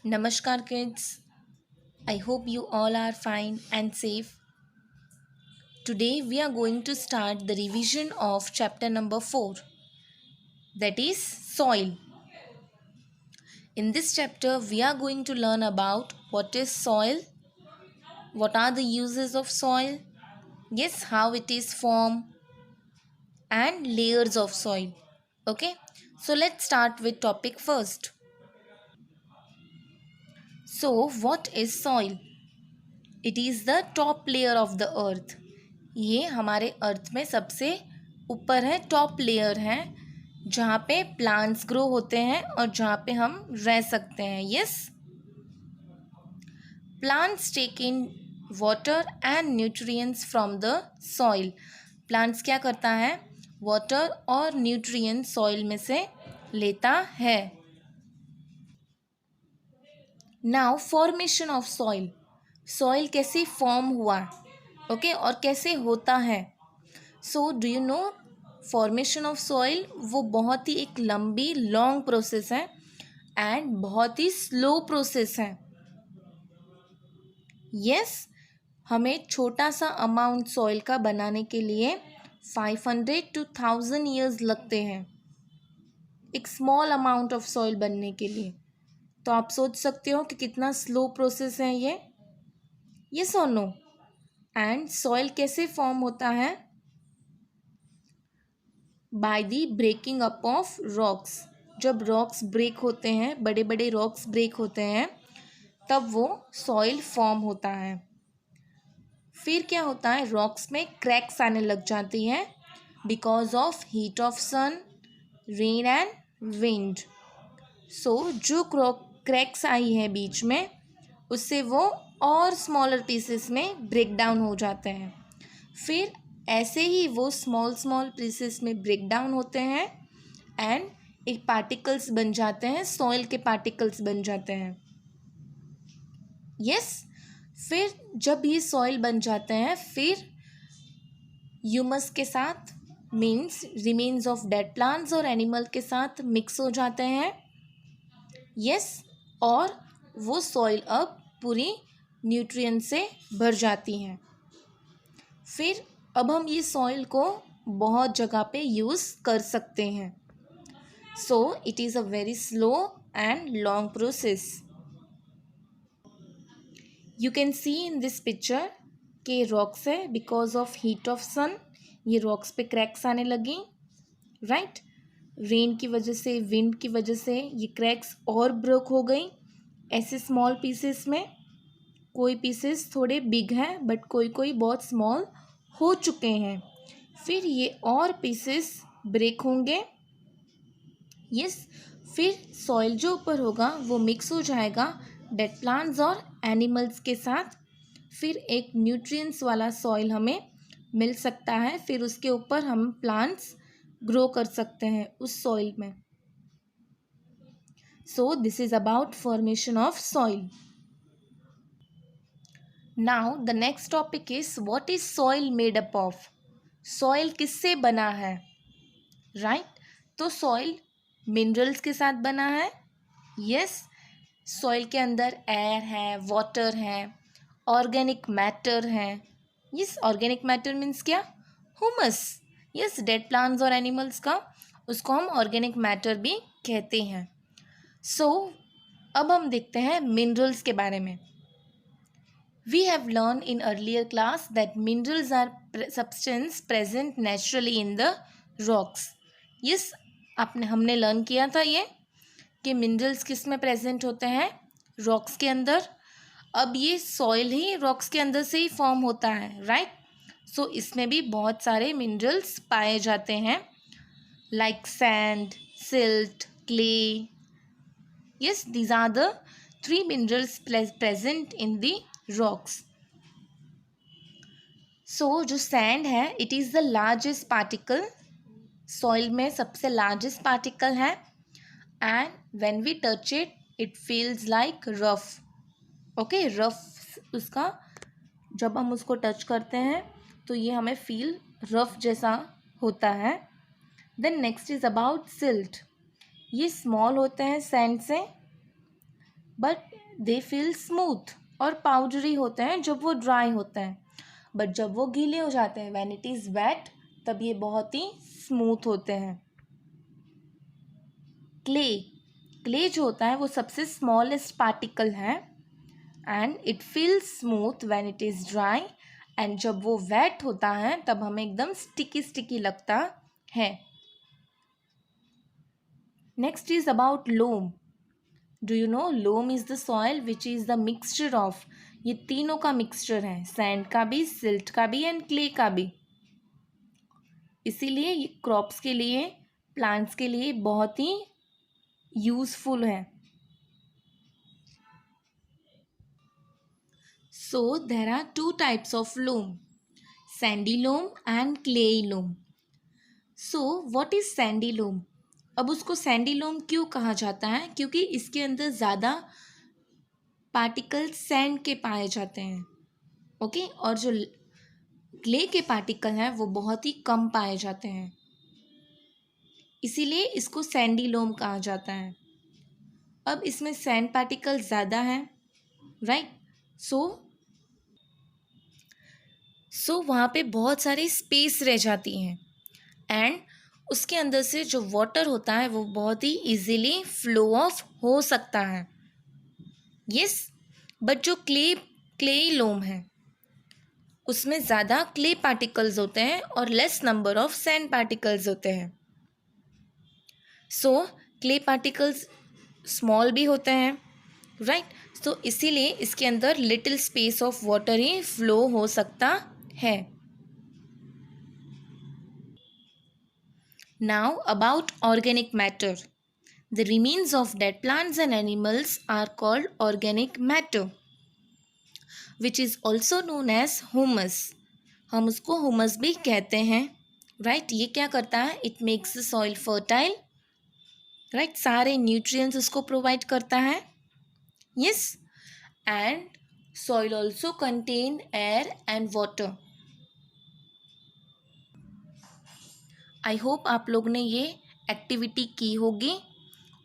Namaskar, kids. I hope you all are fine and safe. Today, we are going to start the revision of chapter number 4, that is soil. In this chapter, we are going to learn about what is soil, what are the uses of soil, yes, how it is formed, and layers of soil. Okay, so let's start with topic first. So, what is soil? It is the top layer of the earth. ये हमारे अर्थ में सबसे ऊपर है, top layer है, जहाँ पे plants grow होते हैं और जहाँ पे हम रह सकते हैं. Yes, plants take in water and nutrients from the soil. Plants क्या करता है? वाटर और न्यूट्रिएंट्स सॉइल में से लेता है. Now formation of soil. Soil कैसे फॉर्म हुआ, ओके, और कैसे होता है. So do you no formation of soil वो बहुत ही एक लंबी लॉन्ग प्रोसेस है एंड बहुत ही स्लो प्रोसेस है. यस, हमें छोटा सा अमाउंट सॉइल का बनाने के लिए 500 to 1000 ईयर्स लगते हैं एक स्मॉल अमाउंट ऑफ सॉइल बनने के लिए. तो आप सोच सकते हो कि कितना स्लो प्रोसेस है ये. यस और नो. एंड सॉइल कैसे फॉर्म होता है? By the breaking up of rocks. जब रॉक्स ब्रेक होते हैं, बड़े बड़े रॉक्स ब्रेक होते हैं, तब वो सॉइल फॉर्म होता है. फिर क्या होता है? रॉक्स में क्रैक्स आने लग जाती हैं because of heat of sun, rain and wind. So जो क्रैक्स आई है बीच में, उससे वो और स्मॉलर पीसेस में ब्रेक डाउन हो जाते हैं. फिर ऐसे ही वो स्मॉल स्मॉल पीसेस में ब्रेक डाउन होते हैं एंड एक पार्टिकल्स बन जाते हैं, सॉइल के पार्टिकल्स बन जाते हैं. यस, फिर जब ये सॉइल बन जाते हैं, फिर ह्यूमस के साथ, means remains of dead plants और एनिमल के साथ मिक्स हो जाते हैं. यस, और वो सॉइल अब पूरी न्यूट्रिएंट से भर जाती हैं. फिर अब हम ये सॉइल को बहुत जगह पे यूज़ कर सकते हैं. So it is a very slow and long process. You can see in this picture के रॉक्स है, बिकॉज ऑफ हीट ऑफ सन ये रॉक्स पे क्रैक्स आने लगी, राइट. रेन की वजह से, विंड की वजह से ये क्रैक्स और ब्रेक हो गई ऐसे स्मॉल पीसेस में. कोई पीसेस थोड़े बिग हैं बट कोई कोई बहुत स्मॉल हो चुके हैं. फिर ये और पीसेस ब्रेक होंगे. यस, फिर सॉइल जो ऊपर होगा वो मिक्स हो जाएगा डेड प्लांट्स और एनिमल्स के साथ. फिर एक न्यूट्रिएंट्स वाला सॉइल हमें मिल सकता है. फिर उसके ऊपर हम प्लांट्स ग्रो कर सकते हैं उस सॉइल में. So this is about formation of soil. Now the next topic is what is soil made up of. Soil किससे बना है, राइट. तो सॉइल मिनरल्स के साथ बना है. यस, सॉइल के अंदर एयर है, वाटर है, ऑर्गेनिक मैटर है. यस, ऑर्गेनिक मैटर मीन्स क्या? ह्यूमस. यस, डेड प्लांट्स और एनिमल्स का, उसको हम ऑर्गेनिक मैटर भी कहते हैं. सो अब हम देखते हैं मिनरल्स के बारे में. We have learned in earlier class that minerals are substance present naturally in the rocks. Yes, हमने लर्न किया था ये कि मिनरल्स किस में प्रेजेंट होते हैं? रॉक्स के अंदर. अब ये सॉइल ही रॉक्स के अंदर से ही फॉर्म होता है, राइट. सो इसमें भी बहुत सारे मिनरल्स पाए जाते हैं, like sand, silt, clay. Yes, these are the 3 minerals present in the rocks. So जो सैंड है, it is the largest particle. Soil में सबसे लार्जेस्ट पार्टिकल है and when we touch it, it feels like rough. Okay, rough उसका, जब हम उसको touch करते हैं तो ये हमें फील रफ जैसा होता है. Then next is about silt. ये स्मॉल होते हैं सैंड से बट दे फील स्मूथ, और पाउडरी होते हैं जब वो ड्राई होते हैं, बट जब वो गीले हो जाते हैं व्हेन इट इज़ वेट, तब ये बहुत ही स्मूथ होते हैं। क्ले जो होता है वो सबसे स्मॉलेस्ट पार्टिकल है and it feels smooth when it is dry, and जब वो वेट होता है तब हमें एकदम स्टिकी स्टिकी लगता है। Next is about loam. Do you know loam is the soil which is the mixture of, ये तीनों का मिक्सचर है, सैंड का भी, सिल्ट का भी एंड क्ले का भी। इसीलिए ये क्रॉप्स के लिए, प्लांट्स के लिए बहुत ही यूजफुल है। So there are two types of loam, sandy loam and clayey loam. So what is sandy loam? अब उसको सैंडी लोम क्यों कहा जाता है? क्योंकि इसके अंदर ज़्यादा पार्टिकल सैंड के पाए जाते हैं, ओके, और जो क्ले के पार्टिकल हैं वो बहुत ही कम पाए जाते हैं, इसीलिए इसको सैंडी लोम कहा जाता है। अब इसमें सैंड पार्टिकल ज़्यादा हैं, राइट, सो वहाँ पे बहुत सारी स्पेस रह जाती हैं एंड उसके अंदर से जो वाटर होता है वो बहुत ही इजीली फ्लो ऑफ हो सकता है। यस, बट जो क्लेई लोम है उसमें ज़्यादा क्ले पार्टिकल्स होते हैं और less number of sand particles होते हैं। सो क्ले पार्टिकल्स स्मॉल भी होते हैं, राइट, सो इसीलिए इसके अंदर लिटिल स्पेस ऑफ वाटर ही फ्लो हो सकता है। Now about organic matter. The remains of dead plants and animals are called organic matter which is also known as humus. हम उसको ह्यूमस भी कहते हैं, राइट। ये क्या करता है? It makes the soil fertile, right, सारे न्यूट्रिएंट्स उसको प्रोवाइड करता है। Yes, and soil also contain air and water. I hope आप लोग ने ये एक्टिविटी की होगी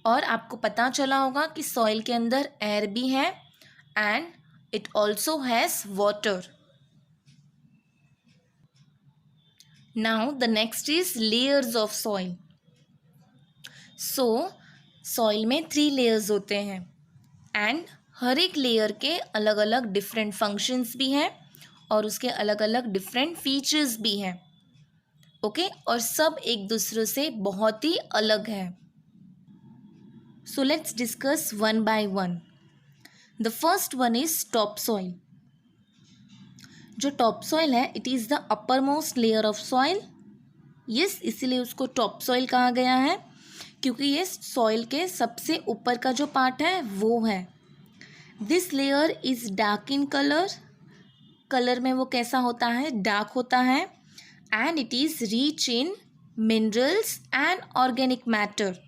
और आपको पता चला होगा कि सॉइल के अंदर एयर भी है and it also has water. Now the next is layers of soil. So soil में 3 लेयर्स होते हैं एंड हर एक लेयर के अलग अलग डिफरेंट फंक्शंस भी हैं और उसके अलग अलग डिफरेंट फीचर्स भी हैं, ओके, और सब एक दूसरे से बहुत ही अलग है। So let's discuss one by one. The first one is top soil. जो टॉप सॉइल है it is the upper most layer of soil. Yes, इसीलिए उसको टॉप सॉइल कहा गया है क्योंकि ये सॉइल के सबसे ऊपर का जो पार्ट है वो है। This layer is dark in colour. Colour में वो कैसा होता है? डार्क होता है। And it is rich in minerals and organic matter.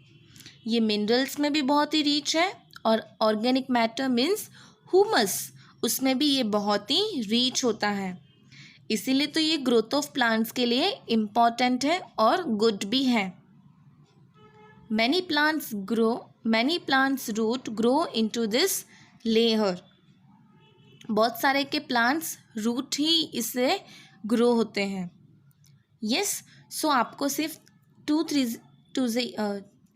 ये मिनरल्स में भी बहुत ही रिच है और ऑर्गेनिक मैटर मीन्स ह्यूमस, उसमें भी ये बहुत ही रिच होता है। इसीलिए तो ये ग्रोथ ऑफ प्लांट्स के लिए इम्पॉर्टेंट है और गुड भी है। Many plants root grow into this layer. बहुत सारे के प्लांट्स रूट ही इससे ग्रो होते हैं। यस, सो आपको सिर्फ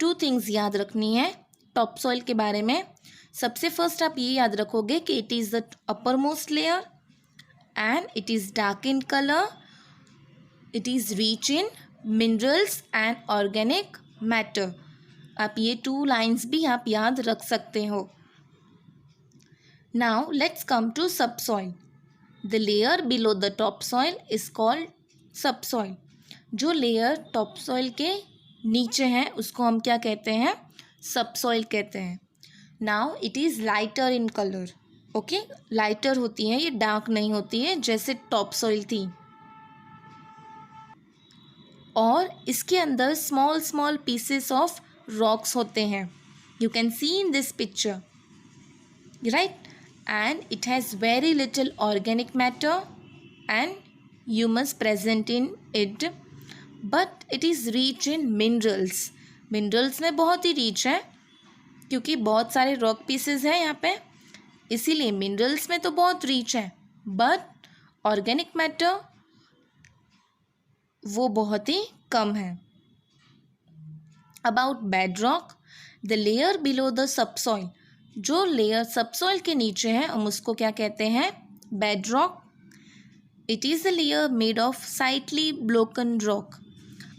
टू थिंग्स याद रखनी है टॉप सॉइल के बारे में। सबसे फर्स्ट आप ये याद रखोगे कि it is the upper most layer and it is dark in colour, it is rich in minerals and organic matter. आप ये 2 लाइन्स भी आप याद रख सकते हो। Now let's come to subsoil. The layer below the top soil is called subsoil. जो layer top soil के नीचे है उसको हम क्या कहते हैं? सबसॉइल कहते हैं। Now it is lighter in colour, okay, lighter होती है, ये डार्क नहीं होती है जैसे टॉप सॉइल थी। और इसके अंदर small small pieces of rocks होते हैं, you can see in this picture, right, and it has very little organic matter and humus present in it, but it is rich in minerals. Minerals में बहुत ही rich है क्योंकि बहुत सारे rock pieces हैं यहाँ पे, इसीलिए मिनरल्स में तो बहुत रिच है, बट ऑर्गेनिक मैटर वो बहुत ही कम है. About bedrock, the layer below the subsoil. जो लेयर सबसॉइल के नीचे है हम उसको क्या कहते हैं? Bedrock. It is a layer made of slightly broken rock.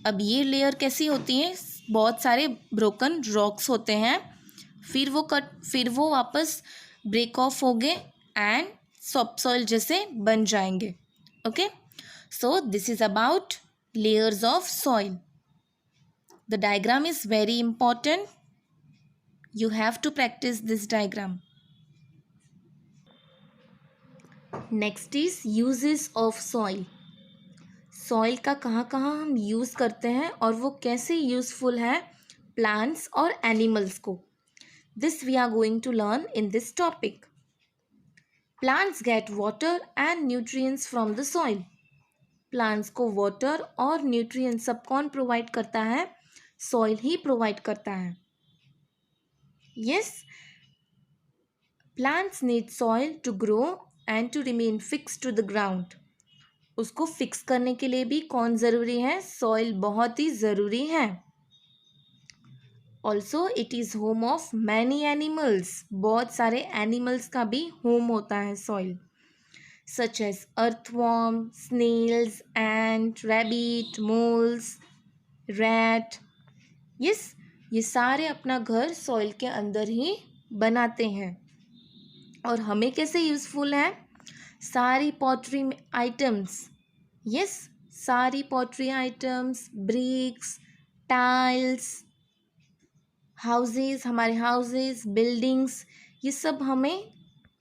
अब ये लेयर कैसी होती है? बहुत सारे ब्रोकन रॉक्स होते हैं, फिर वो वापस ब्रेक ऑफ हो गए एंड सबसॉइल जैसे बन जाएंगे. Okay, so this is about layers of soil. The diagram is very important. You have to practice this diagram. Next is uses of soil. Soil का कहाँ कहाँ हम यूज़ करते हैं और वो कैसे यूज़फुल है plants और animals को. This we are going to learn in this topic. Plants get water and nutrients from the soil. Plants को वाटर और न्यूट्रिएंट्स सब कौन प्रोवाइड करता है? सॉइल ही प्रोवाइड करता है. Yes, plants need soil to grow and to remain fix to the ground. उसको fix करने के लिए भी कौन ज़रूरी है? सॉइल बहुत ही ज़रूरी है. Also it is home of many animals. बहुत सारे एनिमल्स का भी होम होता है soil, such as earthworm, snails, ant, rabbit, moles, rat. Yes, ये सारे अपना घर सॉइल के अंदर ही बनाते हैं. और हमें कैसे यूज़फुल है? सारी पॉटरी आइटम्स. यस, सारी pottery items, bricks, tiles, houses, हमारे हाउसेस, बिल्डिंग्स, ये सब हमें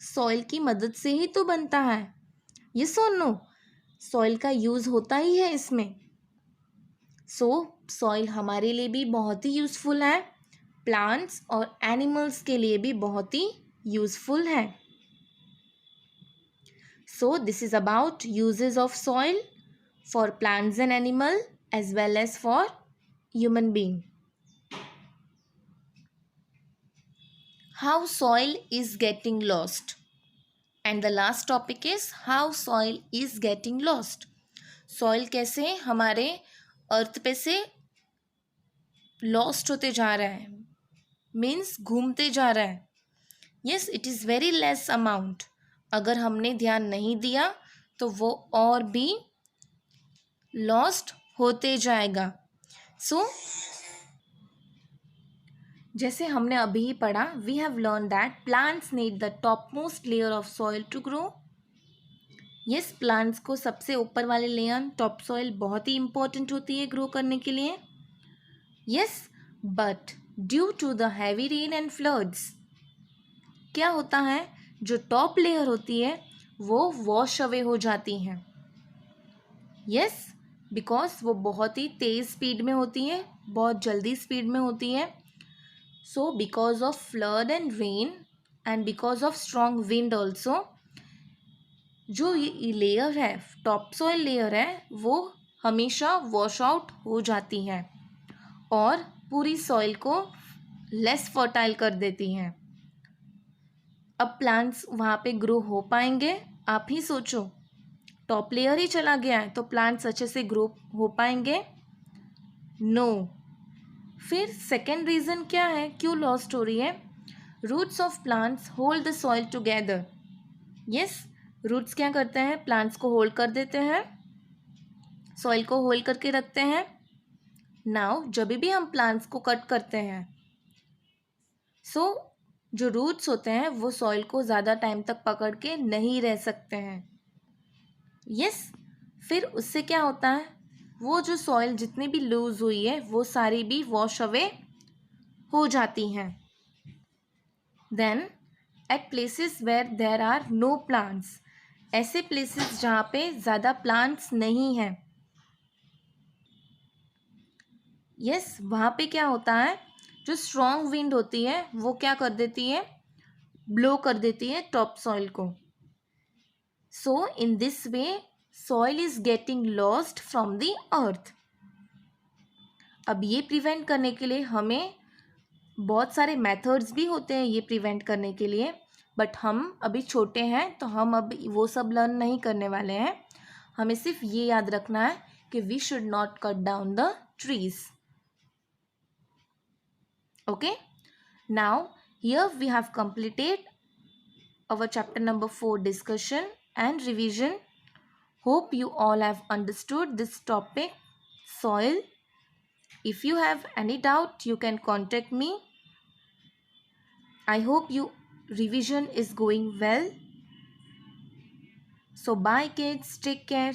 सॉइल की मदद से ही तो बनता है. यस और नो? सॉइल का यूज़ होता ही है इसमें. सो सॉइल हमारे लिए भी बहुत ही यूज़फुल है, प्लांट्स और एनिमल्स के लिए भी बहुत ही यूज़फुल है. So this is about uses of soil for plants and animal as well as for human being. How soil is getting lost. And the last topic is how soil is getting lost. Soil कैसे हमारे अर्थ पे से lost होते जा रहा है, means घूमते जा रहा है. Yes, it is very less amount. अगर हमने ध्यान नहीं दिया तो वो और भी लॉस्ट होते जाएगा. सो जैसे हमने अभी ही पढ़ा, we have learn that plants need the top most layer of soil to grow. Yes, plants को सबसे ऊपर वाले लेयर टॉप सॉइल बहुत ही इंपॉर्टेंट होती है ग्रो करने के लिए. Yes, but due to the heavy rain and floods क्या होता है? जो टॉप लेयर होती है वो वॉश अवे हो जाती हैं. यस, बिकॉज वो बहुत ही तेज़ स्पीड में होती है, बहुत जल्दी स्पीड में होती है. So because of flood and rain and because of strong wind also, जो ये लेयर है, टॉप सॉइल लेयर है, वो हमेशा वॉश आउट हो जाती हैं और पूरी सॉइल को लेस फर्टाइल कर देती हैं. अब प्लांट्स वहाँ पे ग्रो हो पाएंगे? आप ही सोचो, टॉप लेयर ही चला गया है तो प्लांट्स अच्छे से ग्रो हो पाएंगे? नो. फिर सेकेंड रीज़न क्या है क्यों लॉस्ट हो रही है? Roots of plants hold the soil together. Yes, roots क्या करते हैं? प्लांट्स को होल्ड कर देते हैं, सॉइल को होल्ड करके रखते हैं. नाउ जब भी हम प्लांट्स को कट करते हैं, सो जो रूट्स होते हैं वो सॉइल को ज़्यादा टाइम तक पकड़ के नहीं रह सकते हैं. यस, फिर उससे क्या होता है? वो जो सॉइल जितनी भी लूज हुई है वो सारी भी वॉश अवे हो जाती हैं. Then at places where there are no plants, ऐसे प्लेसेस जहाँ पे ज़्यादा प्लांट्स नहीं हैं. यस, वहाँ पे क्या होता है? जो स्ट्रॉन्ग विंड होती है वो क्या कर देती है? ब्लो कर देती है टॉप सॉइल को. So in this way soil is getting lost from the earth. अब ये प्रिवेंट करने के लिए हमें बहुत सारे मेथड्स भी होते हैं ये प्रिवेंट करने के लिए, बट हम अभी छोटे हैं तो हम अब वो सब लर्न नहीं करने वाले हैं. हमें सिर्फ ये याद रखना है कि we should not cut down the trees. Okay, now here we have completed our chapter number 4 discussion and revision. Hope you all have understood this topic, soil. If you have any doubt, you can contact me. I hope you revision is going well. So bye kids, take care.